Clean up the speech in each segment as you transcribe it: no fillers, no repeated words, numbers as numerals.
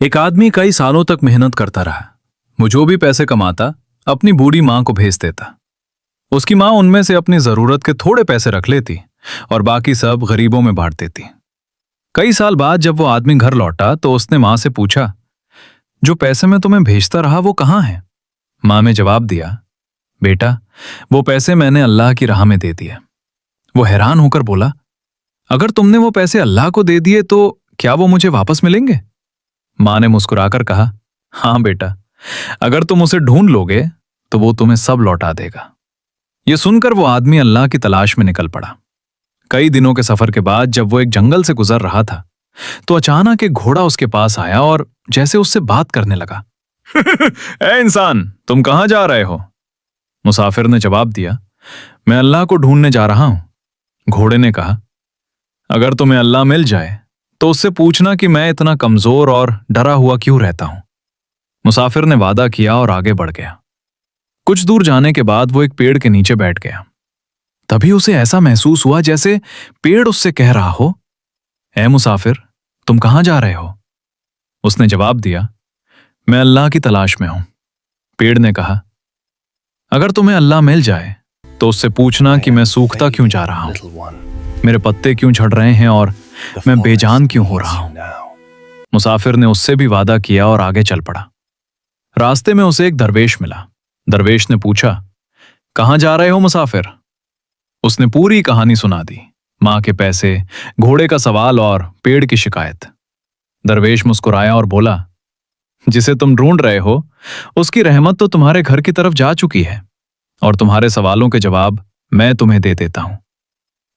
एक आदमी कई सालों तक मेहनत करता रहा। वो जो भी पैसे कमाता अपनी बूढ़ी मां को भेज देता। उसकी मां उनमें से अपनी जरूरत के थोड़े पैसे रख लेती और बाकी सब गरीबों में बांट देती। कई साल बाद जब वो आदमी घर लौटा तो उसने मां से पूछा, जो पैसे मैं तुम्हें भेजता रहा वो कहाँ है? मां ने जवाब दिया, बेटा, वो पैसे मैंने अल्लाह की राह में दे दिए। वो हैरान होकर बोला, अगर तुमने वो पैसे अल्लाह को दे दिए तो क्या वो मुझे वापस मिलेंगे? मां ने मुस्कुराकर कहा, हां बेटा, अगर तुम उसे ढूंढ लोगे तो वो तुम्हें सब लौटा देगा। यह सुनकर वो आदमी अल्लाह की तलाश में निकल पड़ा। कई दिनों के सफर के बाद जब वो एक जंगल से गुजर रहा था तो अचानक एक घोड़ा उसके पास आया और जैसे उससे बात करने लगा। ए इंसान, तुम कहां जा रहे हो? मुसाफिर ने जवाब दिया, मैं अल्लाह को ढूंढने जा रहा हूं। घोड़े ने कहा, अगर तुम्हें अल्लाह मिल जाए तो उससे पूछना कि मैं इतना कमजोर और डरा हुआ क्यों रहता हूं। मुसाफिर ने वादा किया और आगे बढ़ गया। कुछ दूर जाने के बाद वो एक पेड़ के नीचे बैठ गया। तभी उसे ऐसा महसूस हुआ जैसे पेड़ उससे कह रहा हो, ऐ मुसाफिर, तुम कहां जा रहे हो? उसने जवाब दिया, मैं अल्लाह की तलाश में हूं। पेड़ ने कहा, अगर तुम्हें अल्लाह मिल जाए तो उससे पूछना कि मैं सूखता क्यों जा रहा हूं, मेरे पत्ते क्यों झड़ रहे हैं और मैं बेजान क्यों हो रहा हूं। मुसाफिर ने उससे भी वादा किया और आगे चल पड़ा। रास्ते में उसे एक दरवेश मिला। दरवेश ने पूछा, कहां जा रहे हो मुसाफिर? उसने पूरी कहानी सुना दी, मां के पैसे, घोड़े का सवाल और पेड़ की शिकायत। दरवेश मुस्कुराया और बोला, जिसे तुम ढूंढ रहे हो उसकी रहमत तो तुम्हारे घर की तरफ जा चुकी है और तुम्हारे सवालों के जवाब मैं तुम्हें दे देता हूं।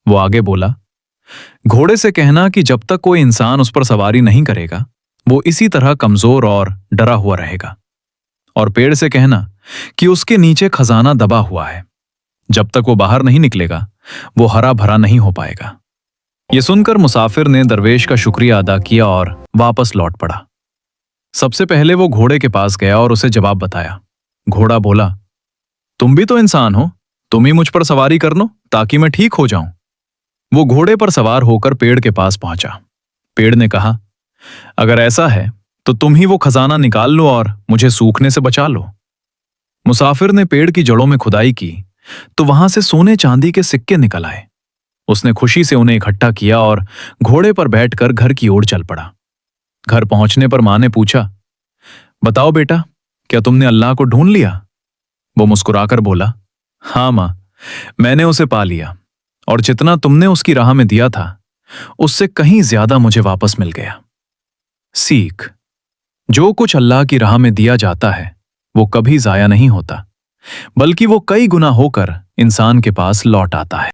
वो आगे बोला, घोड़े से कहना कि जब तक कोई इंसान उस पर सवारी नहीं करेगा वो इसी तरह कमजोर और डरा हुआ रहेगा। और पेड़ से कहना कि उसके नीचे खजाना दबा हुआ है, जब तक वो बाहर नहीं निकलेगा वो हरा भरा नहीं हो पाएगा। ये सुनकर मुसाफिर ने दरवेश का शुक्रिया अदा किया और वापस लौट पड़ा। सबसे पहले वो घोड़े के पास गया और उसे जवाब बताया। घोड़ा बोला, तुम भी तो इंसान हो, तुम ही मुझ पर सवारी कर लो ताकि मैं ठीक हो जाऊं। वो घोड़े पर सवार होकर पेड़ के पास पहुंचा। पेड़ ने कहा, अगर ऐसा है तो तुम ही वो खजाना निकाल लो और मुझे सूखने से बचा लो। मुसाफिर ने पेड़ की जड़ों में खुदाई की तो वहां से सोने चांदी के सिक्के निकल आए। उसने खुशी से उन्हें इकट्ठा किया और घोड़े पर बैठकर घर की ओर चल पड़ा। घर पहुंचने पर मां ने पूछा, बताओ बेटा, क्या तुमने अल्लाह को ढूंढ लिया? वो मुस्कुराकर बोला, हां मां, मैंने उसे पा लिया और जितना तुमने उसकी राह में दिया था उससे कहीं ज्यादा मुझे वापस मिल गया। सीख, जो कुछ अल्लाह की राह में दिया जाता है वो कभी जाया नहीं होता, बल्कि वो कई गुना होकर इंसान के पास लौट आता है।